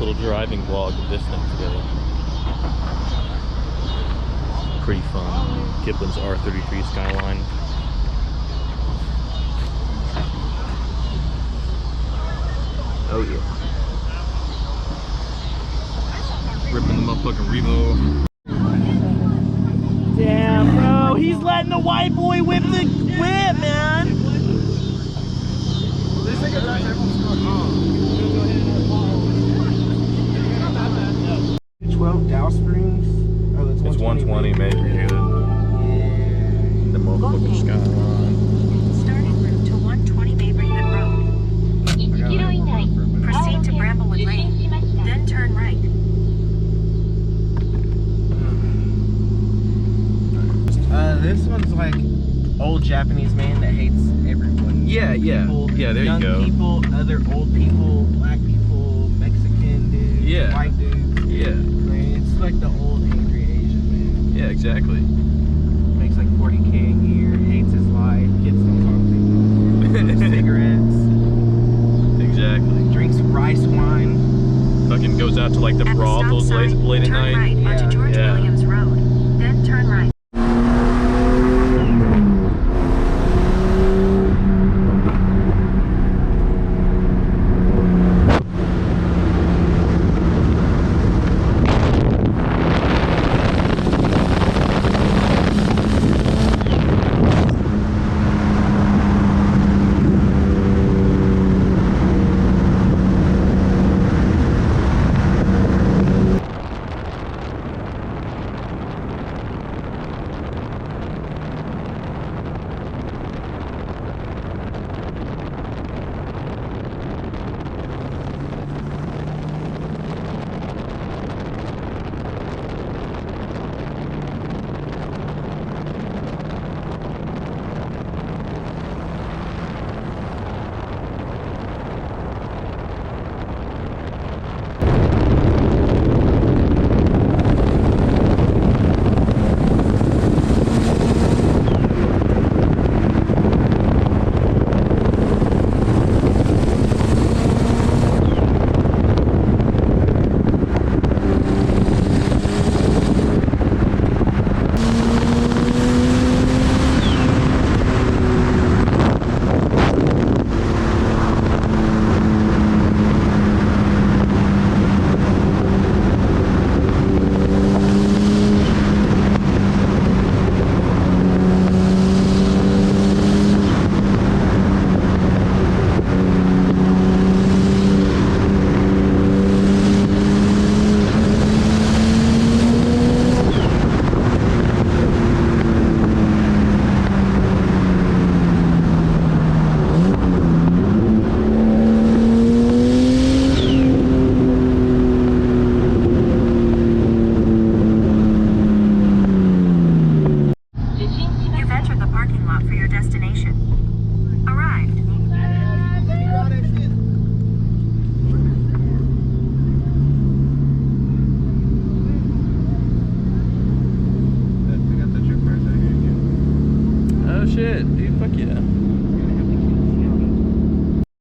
little driving vlog of this thing today. Pretty fun. Kiplin's R33 Skyline. Oh yeah. Ripping the motherfucking Revo. Damn, bro, he's letting the white boy whip the whip, man. This thing is everyone's going home. 12 Dow Springs. Oh, that's 120. It's 120, maybe good. Yeah. The motherfucking Skyline. Starting route to 120 Vagrant Road. Proceed to Bramblewood Lane, then turn right. This one's like old Japanese man that hates everyone. Yeah, People, yeah, there you go. Young people, other old people, black people, Mexican dudes, Yeah. white dudes. Yeah. I mean, it's like the old angry Asian man. Yeah, exactly. Makes like 40K a year, hates his life, gets no coffee, cigarettes. Exactly. Drinks rice wine. Fucking goes out to like the brothels late at night. Turn right onto George Williams Road, then turn right.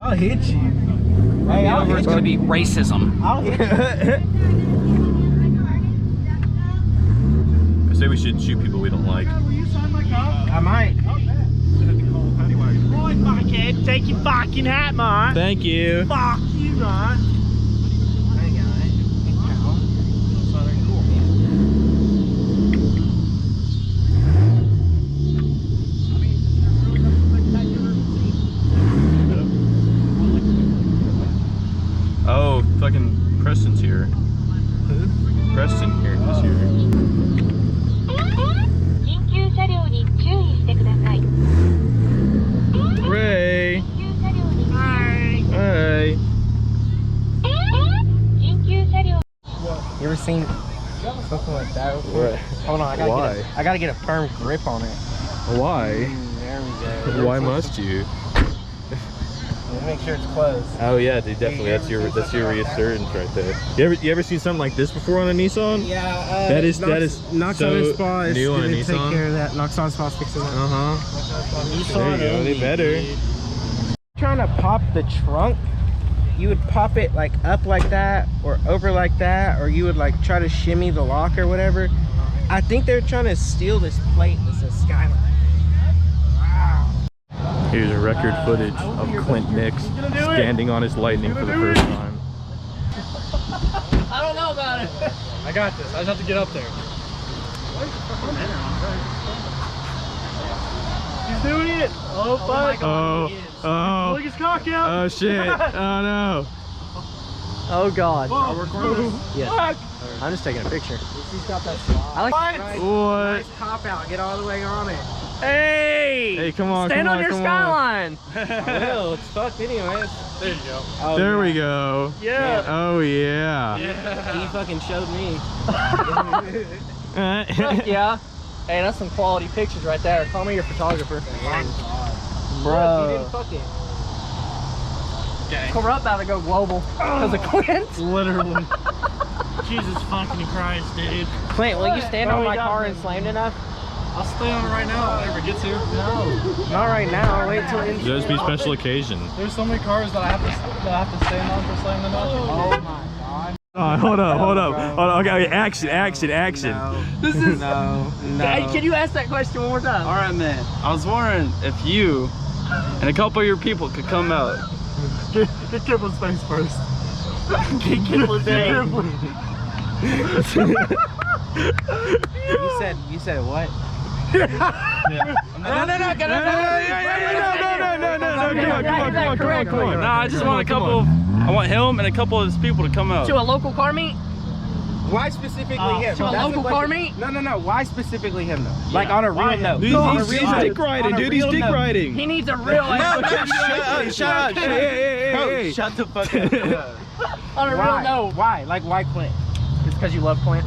I'll hit you. Hey, I'll hit you. It's gonna be racism. I'll hit you. I say we should shoot people we don't like. I might. Boy, fuckhead, take your fucking hat, man. Thank you. Fuck you, man. Hey, guy. It's not very cool, man. Oh, fucking Preston's here. Who? Preston here this year. Ray. Hi. Hey. You ever seen something like that before? What? Hold on, I gotta get a firm grip on it. Why? There we go. Why must you? Make sure it's closed. Oh yeah, dude, definitely. That's your reassurance right there. You ever seen something like this before on a Nissan? Yeah. that is Knox so on Spa is new on a gonna Nissan. take care of that. Knox on Spa fixing that. There you go. They better. Trying to pop the trunk. you would pop it like up like that or over like that, or you would like try to shimmy the lock or whatever. I think they're trying to steal this plate that says Skyline. Wow. Here's a record footage of Clint.Nyx standing on his lightning for the first time. I don't know about it. I got this. I just have to get up there. He's doing it. Oh, fuck. Oh. Look, his cock out. Oh shit. Oh no. Oh, God. I'll record this. Yes. I'm just taking a picture. He's got that slot. I like. What? Nice pop out. Get all the way on it. Hey! Hey, come on, Stand come on your come skyline. Well, it's fucked anyways. There you go. Oh, There yeah. we go. Yeah. Oh yeah. He fucking showed me. Fuck yeah. Hey, that's some quality pictures right there. Call me your photographer. Bro. He didn't fuck it. Corrupt about to go global because of Clint. Literally. Jesus fucking Christ, dude. Clint, will you stand Oh, on we my got car this. and slam enough? I'll stay on it right now if it ever gets here. No. Not right now. Wait till in. Just be special occasion. There's so many cars that I have to stand on for slamming enough. Oh my god. Hold up. Okay, action. This is. No. Hey, can you ask that question one more time? All right, man. I was wondering if you and a couple of your people could come out. Get Kible's face first. Get Kible's face. You said what? No. Come on. Nah, I just want a couple. I want him and a couple of his people to come out. To a local car meet? Why specifically him? To a That's local the car question. meet? No. Why specifically him though? Like on a real note. He's On a real dick note. riding, On a dude. He's real dick note. riding. He needs a real Shut up. Hey. Shut the fuck up. on a real Why? note. Why? Like why Clint? It's because you love Clint.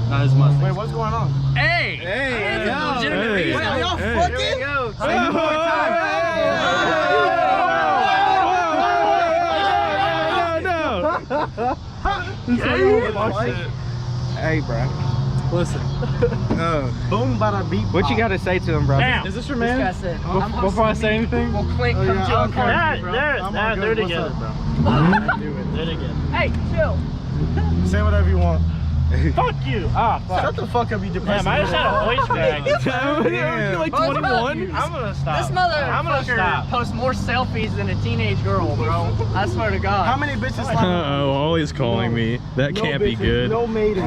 Not his Mustang. Wait, what's going on? Hey! Hey, That's a legitimate hey. reason. Wait, are y'all Here we go. Say it one more time. Hey, bro. Listen. Boom, bada beep. What you gotta say to him, bro? Now, Is this your this guy man? said, Before I say anything? will Clint come to a car meet? They're together, bro. They're together. Hey, chill. Say whatever you want. Fuck you. Ah, fuck. Shut the fuck up, you depressed. I just had a voice crack. You're like 21. I'm gonna stop. This motherfucker posts more selfies than a teenage girl, bro. I swear to God. How many bitches slide? Uh-oh, Ollie's calling me. That can't be good. No maiden.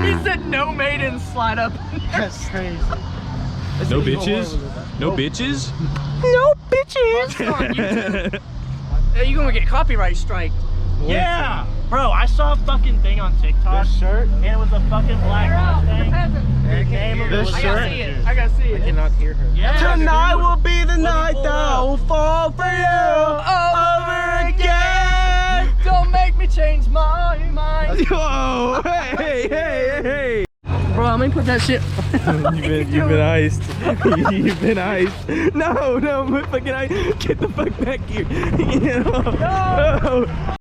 He said no maidens slide up. That's crazy. No bitches? No bitches? No bitches. On YouTube. Hey, you gonna get copyright strike. Yeah! Bro, I saw a fucking thing on TikTok. This shirt? And it was a fucking black Mustang. The name of it was I gotta see it. I gotta see I it. cannot hear her. Yeah, Tonight will be the night that I will fall for you Over again. Don't make me change my mind. Whoa! Hey! Bro, let me put that shit. You've been iced. You've been iced. No, fucking ice. Get the fuck back here. No.